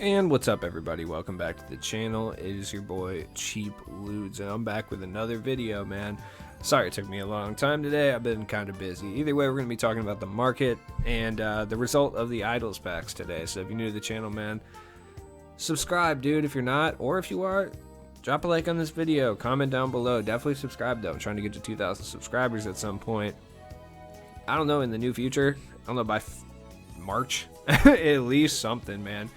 And what's up, everybody? Welcome back to the channel. It is your boy Cheap Ludes, and I'm back with another video, man. Sorry it took me a long time today. I've been kind of busy. Either way, we're going to be talking about the market and the result of the Idols packs today. So if you're new to the channel, man, subscribe, dude, if you're not. Or if you are, drop a like on this video. Comment down below. Definitely subscribe, though. I'm trying to get to 2,000 subscribers at some point. I don't know, in the new future. I don't know, by March. At least something, man.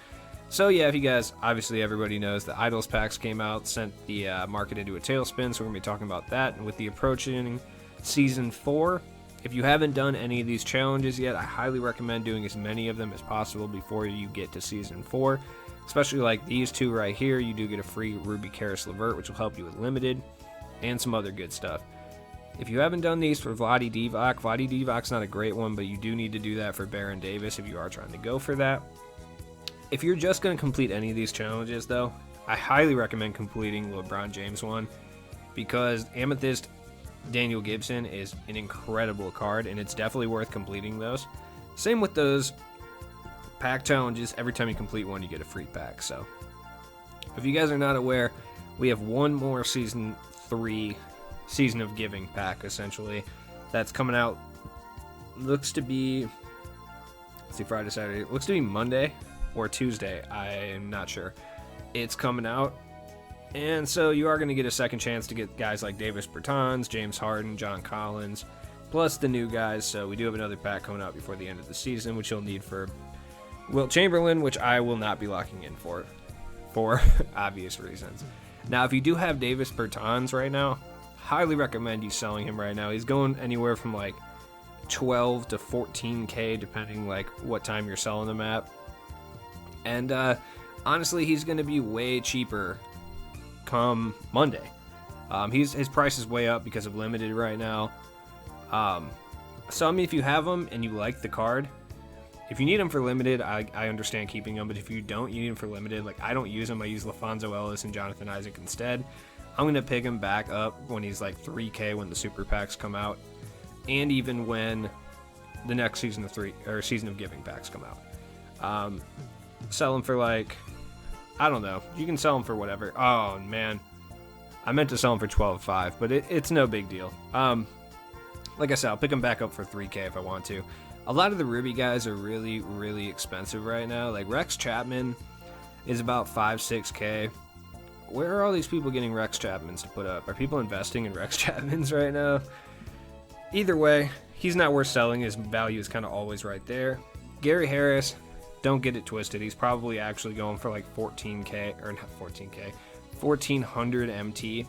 So yeah, if you guys, obviously everybody knows the Idols packs came out, sent the market into a tailspin, so we're going to be talking about that. And with the approaching Season 4, if you haven't done any of these challenges yet, I highly recommend doing as many of them as possible before you get to Season 4. Especially like these two right here, you do get a free Ruby Karis Levert, which will help you with Limited, and some other good stuff. If you haven't done these for Vlade Divac, Vlade Divac's not a great one, but you do need to do that for Baron Davis if you are trying to go for that. If you're just going to complete any of these challenges, though, I highly recommend completing LeBron James one, because Amethyst Daniel Gibson is an incredible card, and it's definitely worth completing those. Same with those pack challenges. Every time you complete one, you get a free pack. So if you guys are not aware, we have one more Season 3 Season of Giving pack, essentially, that's coming out. Looks to be, let's see, Friday, Saturday. It looks to be Monday or Tuesday, I'm not sure. It's coming out, and so you are going to get a second chance to get guys like Davis Bertons, James Harden, John Collins, plus the new guys. So we do have another pack coming out before the end of the season, which you'll need for Wilt Chamberlain, which I will not be locking in for obvious reasons. Now, if you do have Davis Bertons right now, highly recommend you selling him right now. He's going anywhere from like 12 to 14k, depending like what time you're selling them at. And honestly, he's going to be way cheaper come Monday. His price is way up because of Limited right now. So, I mean, if you have him and you like the card, if you need him for Limited, I understand keeping him. But if you don't, you need him for Limited. Like, I don't use him. I use LaFonso Ellis and Jonathan Isaac instead. I'm going to pick him back up when he's like 3k when the super packs come out. And even when the next Season of Giving packs come out. Sell them for like, I don't know, you can sell them for whatever. Oh man, I meant to sell them for 12.5, but it's no big deal. Like I said, I'll pick them back up for 3k if I want to. A lot of the Ruby guys are really expensive right now. Like Rex Chapman is about 5-6k. Where are all these people getting Rex Chapmans to put up? Are people investing in Rex Chapmans right now? Either way, he's not worth selling. His value is kind of always right there. Gary Harris, don't get it twisted. He's probably actually going for like 14k, or not 14k, 1400 MT.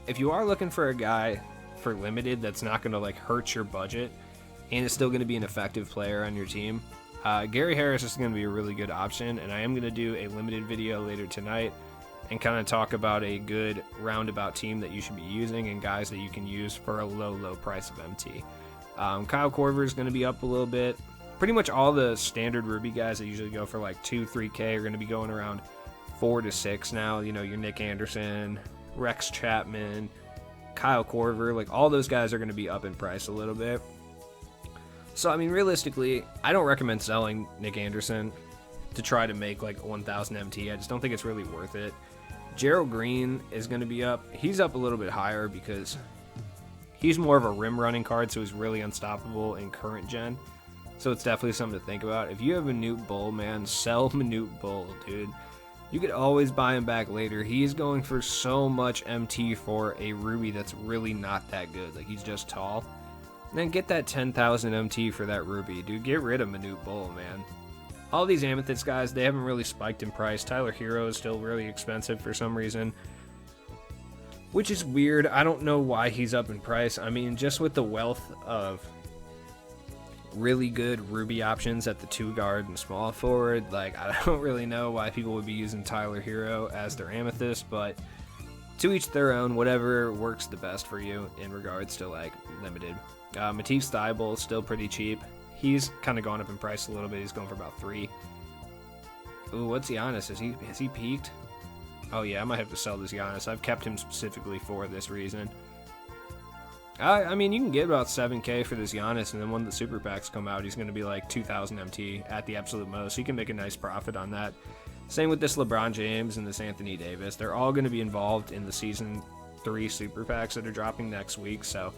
If you are looking for a guy for Limited that's not going to like hurt your budget and is still going to be an effective player on your team, Gary Harris is going to be a really good option. And I am going to do a Limited video later tonight and kind of talk about a good roundabout team that you should be using and guys that you can use for a low price of MT. Kyle Korver is going to be up a little bit. Pretty much all the standard Ruby guys that usually go for like 2-3k are going to be going around 4 to 6 now. You know, your Nick Anderson, Rex Chapman, Kyle Korver, like all those guys are going to be up in price a little bit. So, I mean, realistically, I don't recommend selling Nick Anderson to try to make like 1,000 MT. I just don't think it's really worth it. Gerald Green is going to be up. He's up a little bit higher because he's more of a rim running card, so he's really unstoppable in current gen. So it's definitely something to think about. If you have Manute Bull, man, sell Manute Bull, dude. You could always buy him back later. He's going for so much MT for a Ruby that's really not that good. Like, he's just tall. And then get that 10,000 MT for that Ruby. Dude, get rid of Manute Bull, man. All these Amethyst guys, they haven't really spiked in price. Tyler Hero is still really expensive for some reason, which is weird. I don't know why he's up in price. I mean, just with the wealth of really good Ruby options at the 2-guard and small forward, like, I don't really know why people would be using Tyler Hero as their Amethyst, but to each their own. Whatever works the best for you in regards to like Limited. Matisse Thybulle is still pretty cheap. He's kind of gone up in price a little bit. He's going for about 3. Ooh, what's Giannis? Has he peaked? Oh yeah, I might have to sell this Giannis. I've kept him specifically for this reason. I mean, you can get about 7k for this Giannis, and then when the super packs come out, he's going to be like 2,000 MT at the absolute most. You can make a nice profit on that. Same with this LeBron James and this Anthony Davis. They're all going to be involved in the Season 3 Super Packs that are dropping next week, so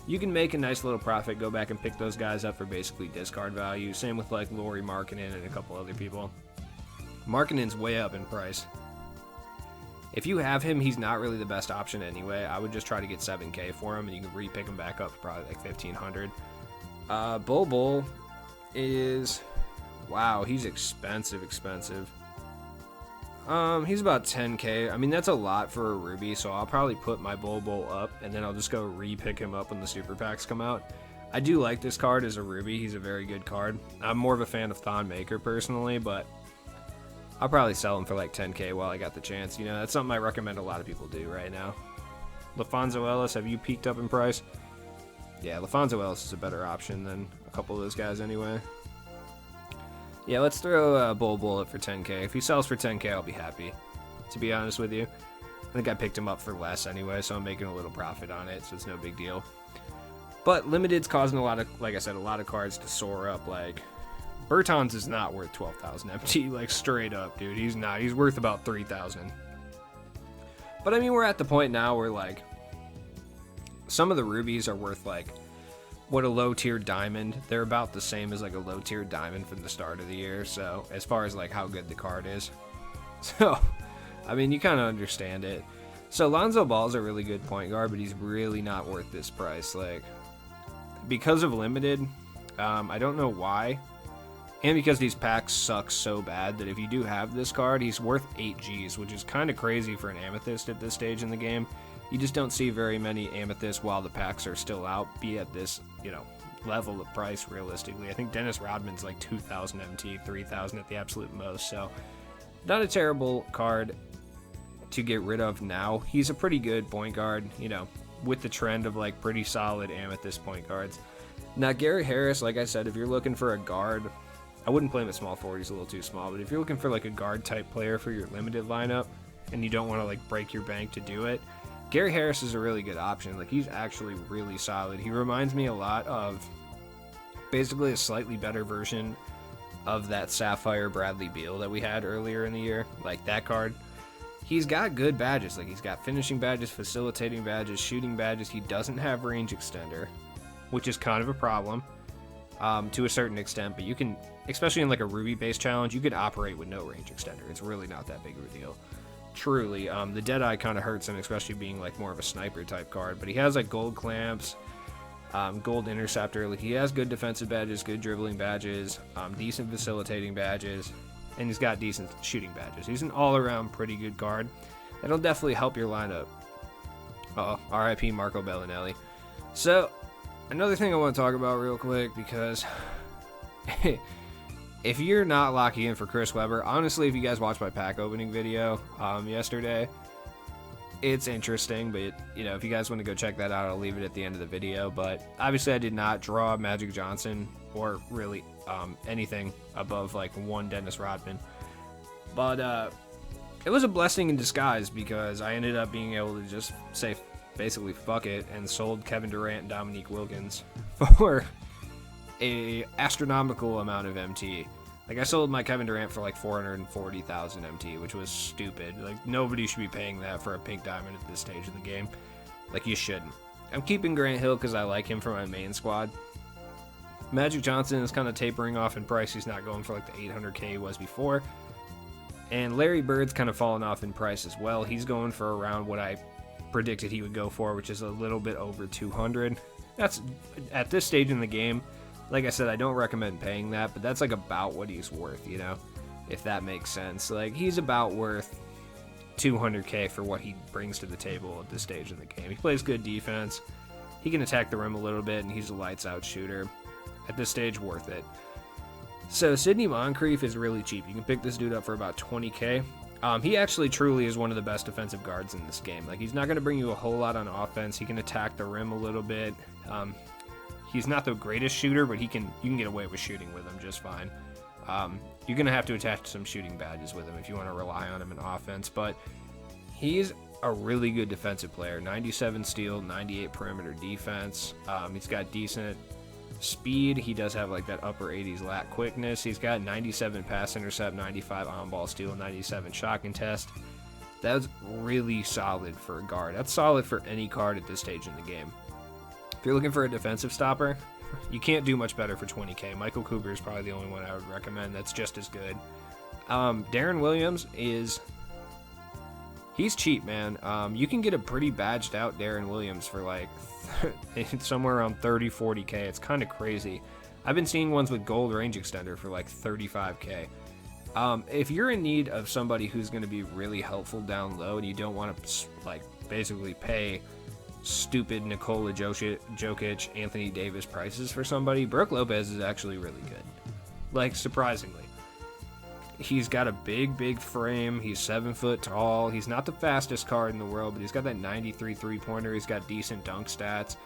you can make a nice little profit, go back and pick those guys up for basically discard value. Same with like Lauri Markkanen and a couple other people. Markkanen's way up in price. If you have him, he's not really the best option anyway. I would just try to get 7K for him, and you can re-pick him back up for probably like 1,500. Bull is... Wow, he's expensive. He's about 10K. I mean, that's a lot for a Ruby, so I'll probably put my Bull up, and then I'll just go re-pick him up when the Super Packs come out. I do like this card as a Ruby. He's a very good card. I'm more of a fan of Thon Maker personally, but I'll probably sell him for like 10K while I got the chance. You know, that's something I recommend a lot of people do right now. LaFonso Ellis, have you peaked up in price? Yeah, LaFonso Ellis is a better option than a couple of those guys anyway. Yeah, let's throw Bull up for 10K. If he sells for 10K, I'll be happy, to be honest with you. I think I picked him up for less anyway, so I'm making a little profit on it, so it's no big deal. But Limited's causing a lot of, like I said, a lot of cards to soar up. Like, Bertons is not worth 12,000 MT, like, straight up, dude. He's not. He's worth about 3,000. But, I mean, we're at the point now where, like, some of the Rubies are worth, like, what a low-tier diamond. They're about the same as, like, a low-tier diamond from the start of the year, so, as far as, like, how good the card is. So, I mean, you kind of understand it. So, Lonzo Ball's a really good point guard, but he's really not worth this price. Like, because of Limited, I don't know why, and because these packs suck so bad that if you do have this card, he's worth 8 Gs, which is kind of crazy for an Amethyst at this stage in the game. You just don't see very many Amethysts while the packs are still out, be at this, you know, level of price realistically. I think Dennis Rodman's like 2,000 MT, 3,000 at the absolute most, so not a terrible card to get rid of now. He's a pretty good point guard, you know, with the trend of like pretty solid Amethyst point guards. Now, Gary Harris, like I said, if you're looking for a guard, I wouldn't play him at small forward, he's a little too small, but if you're looking for like a guard type player for your Limited lineup and you don't want to like break your bank to do it, Gary Harris is a really good option. Like, he's actually really solid. He reminds me a lot of basically a slightly better version of that Sapphire Bradley Beal that we had earlier in the year. Like, that card. He's got good badges. Like, he's got finishing badges, facilitating badges, shooting badges. He doesn't have range extender, which is kind of a problem to a certain extent. But you can, especially in like a Ruby-based challenge, you could operate with no range extender. It's really not that big of a deal. Truly, the Deadeye kind of hurts him, especially being like more of a sniper type card, but he has like gold clamps, gold interceptor. Like, he has good defensive badges, good dribbling badges, decent facilitating badges, and he's got decent shooting badges. He's an all-around pretty good card. That'll definitely help your lineup. RIP Marco Bellinelli. So, another thing I want to talk about real quick, because if you're not locking in for Chris Webber, honestly, if you guys watched my pack opening video yesterday, it's interesting, but, you know, if you guys want to go check that out, I'll leave it at the end of the video. But obviously I did not draw Magic Johnson or really anything above like one Dennis Rodman. But it was a blessing in disguise, because I ended up being able to just say basically fuck it and sold Kevin Durant and Dominique Wilkins for a astronomical amount of MT. Like, I sold my Kevin Durant for like 440,000 MT, which was stupid. Like, nobody should be paying that for a pink diamond at this stage of the game. Like, you shouldn't. I'm keeping Grant Hill because I like him for my main squad. Magic Johnson is kind of tapering off in price. He's not going for like the 800K he was before. And Larry Bird's kind of fallen off in price as well. He's going for around what I predicted he would go for, which is a little bit over 200. That's, at this stage in the game, like I said, I don't recommend paying that, but that's like about what he's worth, you know, if that makes sense. Like, he's about worth 200K for what he brings to the table at this stage in the game. He plays good defense. He can attack the rim a little bit, and he's a lights-out shooter. At this stage, worth it. So, Sidney Moncrief is really cheap. You can pick this dude up for about 20K. He actually truly is one of the best defensive guards in this game. Like, he's not going to bring you a whole lot on offense. He can attack the rim a little bit. He's not the greatest shooter, but you can get away with shooting with him just fine. You're going to have to attach some shooting badges with him if you want to rely on him in offense, but he's a really good defensive player. 97 steal, 98 perimeter defense. He's got decent speed. He does have like that upper 80s lat quickness. He's got 97 pass intercept, 95 on-ball steal, 97 shot contest. That's really solid for a guard. That's solid for any card at this stage in the game. If you're looking for a defensive stopper, you can't do much better for 20K. Michael Cooper is probably the only one I would recommend that's just as good. Darren Williams he's cheap, man. You can get a pretty badged out Darren Williams for like somewhere around 30, 40K. It's kind of crazy. I've been seeing ones with gold range extender for like 35K. If you're in need of somebody who's going to be really helpful down low and you don't want to like basically pay stupid Nikola Jokic, Anthony Davis prices for somebody, Brook Lopez is actually really good. Like, surprisingly. He's got a big frame. He's 7 foot tall. He's not the fastest card in the world, but he's got that 93 3-pointer. He's got decent dunk stats.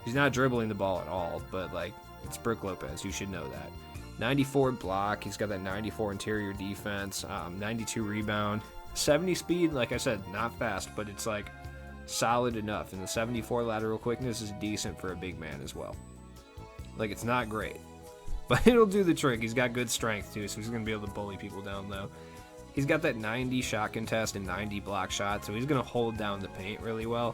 He's not dribbling the ball at all, but like, it's Brook Lopez. You should know that. 94 block. He's got that 94 interior defense. 92 rebound. 70 speed. Like I said, not fast, but it's like solid enough. And the 74 lateral quickness is decent for a big man as well. Like, it's not great, but it'll do the trick. He's got good strength too, so he's going to be able to bully people down low. He's got that 90 shot contest and 90 block shot, so he's going to hold down the paint really well.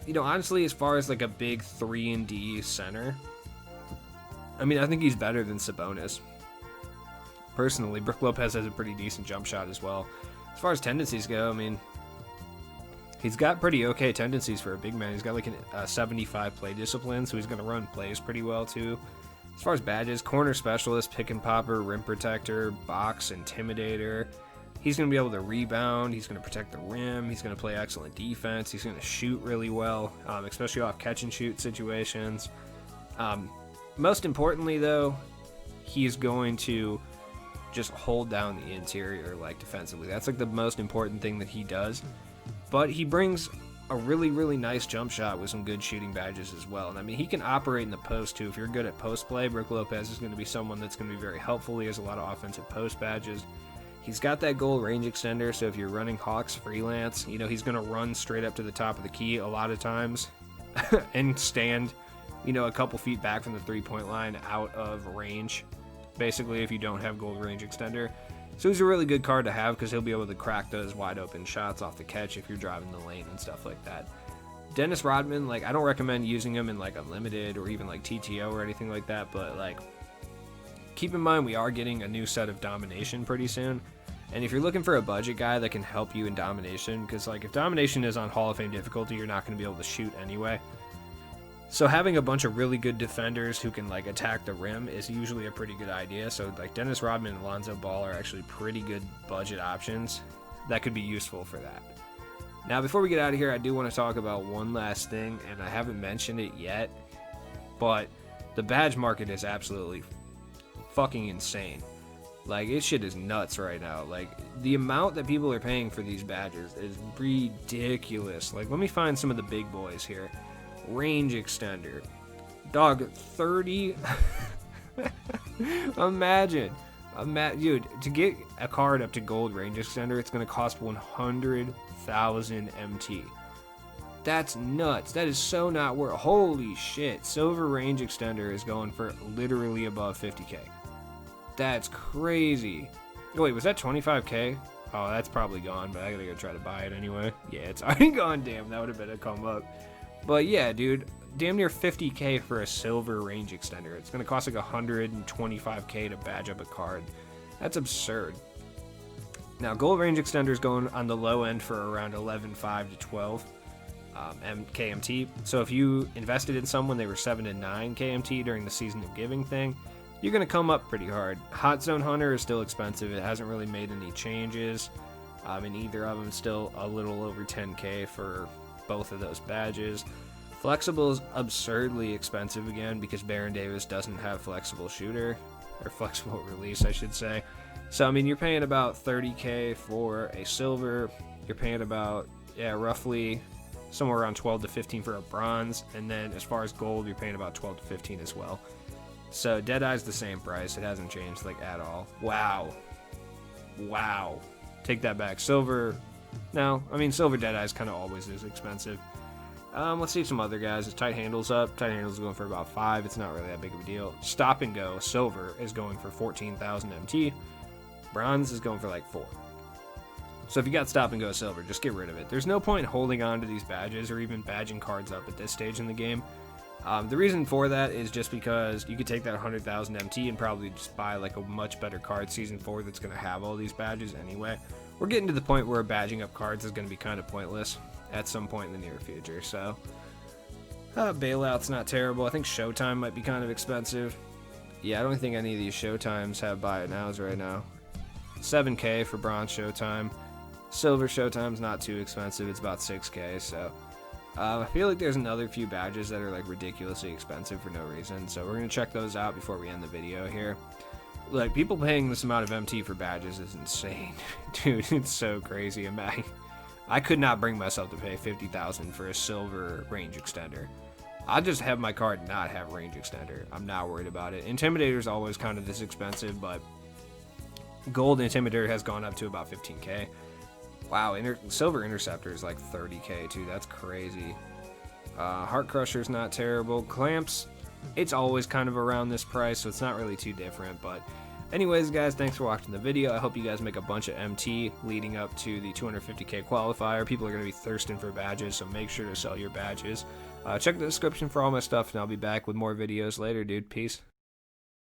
You know, honestly, as far as like a big 3-and-D center, I mean, I think he's better than Sabonis. Personally, Brook Lopez has a pretty decent jump shot as well. As far as tendencies go, I mean, he's got pretty okay tendencies for a big man. He's got like a 75 play discipline, so he's going to run plays pretty well too. As far as badges, corner specialist, pick and popper, rim protector, box intimidator. He's going to be able to rebound. He's going to protect the rim. He's going to play excellent defense. He's going to shoot really well, especially off catch and shoot situations. Most importantly, though, he's going to just hold down the interior, like, defensively. That's like the most important thing that he does. But he brings a really nice jump shot with some good shooting badges as well. And I mean, he can operate in the post too. If you're good at post play, Brook Lopez is going to be someone that's going to be very helpful. He has a lot of offensive post badges. He's got that goal range extender, so if you're running Hawks freelance, you know, he's going to run straight up to the top of the key a lot of times and stand, you know, a couple feet back from the 3-point line out of range, basically, if you don't have gold range extender. So he's a really good card to have because he'll be able to crack those wide open shots off the catch if you're driving the lane and stuff like that. Dennis Rodman, like, I don't recommend using him in like Unlimited or even like TTO or anything like that, but like, keep in mind we are getting a new set of Domination pretty soon. And if you're looking for a budget guy that can help you in Domination, because like if Domination is on Hall of Fame difficulty, you're not going to be able to shoot anyway. So having a bunch of really good defenders who can like attack the rim is usually a pretty good idea. So like Dennis Rodman and Lonzo Ball are actually pretty good budget options that could be useful for that. Now, before we get out of here, I do want to talk about one last thing, and I haven't mentioned it yet, but the badge market is absolutely fucking insane. Like, this shit is nuts right now. Like, the amount that people are paying for these badges is ridiculous. Like, let me find some of the big boys here. Range extender, dog, 30. Imagine, dude, to get a card up to gold range extender, it's going to cost 100,000 MT. That's nuts. That is so not worth. Holy shit, silver range extender is going for literally above 50k. That's crazy. Oh, wait, was that 25k? Oh, that's probably gone, but I gotta go try to buy it anyway. Yeah, it's already gone. Damn, that would have been a come up. But yeah, dude, damn near 50k for a silver range extender. It's going to cost like 125k to badge up a card. That's absurd. Now, gold range extender is going on the low end for around 11.5 to 12 KMT. So if you invested in someone, they were 7 to 9 KMT during the Season of Giving thing, you're going to come up pretty hard. Hot Zone Hunter is still expensive. It hasn't really made any changes. And either of them still a little over 10k for both of those badges. Flexible is absurdly expensive again because Baron Davis doesn't have flexible shooter, or flexible release, I should say. So, I mean, you're paying about 30k for a silver. You're paying about, yeah, roughly somewhere around 12 to 15 for a bronze. And then as far as gold, you're paying about 12 to 15 as well. So Deadeye's the same price. It hasn't changed, like, at all. Wow. Take that back. Silver, no, I mean, silver Deadeye's kind of always is expensive. Let's see some other guys. It's tight handles up. Tight handles is going for about 5. It's not really that big of a deal. Stop and go silver is going for 14,000 MT. Bronze is going for like 4. So if you got stop and go silver, just get rid of it. There's no point holding on to these badges or even badging cards up at this stage in the game. The reason for that is just because you could take that 100,000 MT and probably just buy like a much better card Season 4 that's going to have all these badges anyway. We're getting to the point where badging up cards is going to be kind of pointless at some point in the near future. So Bailout's not terrible. I think Showtime might be kind of expensive. Yeah, I don't think any of these Showtimes have buy it nows right now. 7K for Bronze Showtime. Silver Showtime's not too expensive. It's about 6K. So I feel like there's another few badges that are like ridiculously expensive for no reason. So we're going to check those out before we end the video here. Like, people paying this amount of MT for badges is insane. Dude, it's so crazy. I could not bring myself to pay 50,000 for a silver range extender. I'll just have my card not have range extender. I'm not worried about it. Intimidator's always kind of this expensive, but gold Intimidator has gone up to about 15K. Wow, silver Interceptor is like 30K too. That's crazy. Heart Crusher's not terrible. Clamps, it's always kind of around this price, so it's not really too different. But anyways, guys, thanks for watching the video. I hope you guys make a bunch of MT leading up to the 250K qualifier. People are going to be thirsting for badges, so make sure to sell your badges. Check the description for all my stuff, and I'll be back with more videos later, dude. Peace.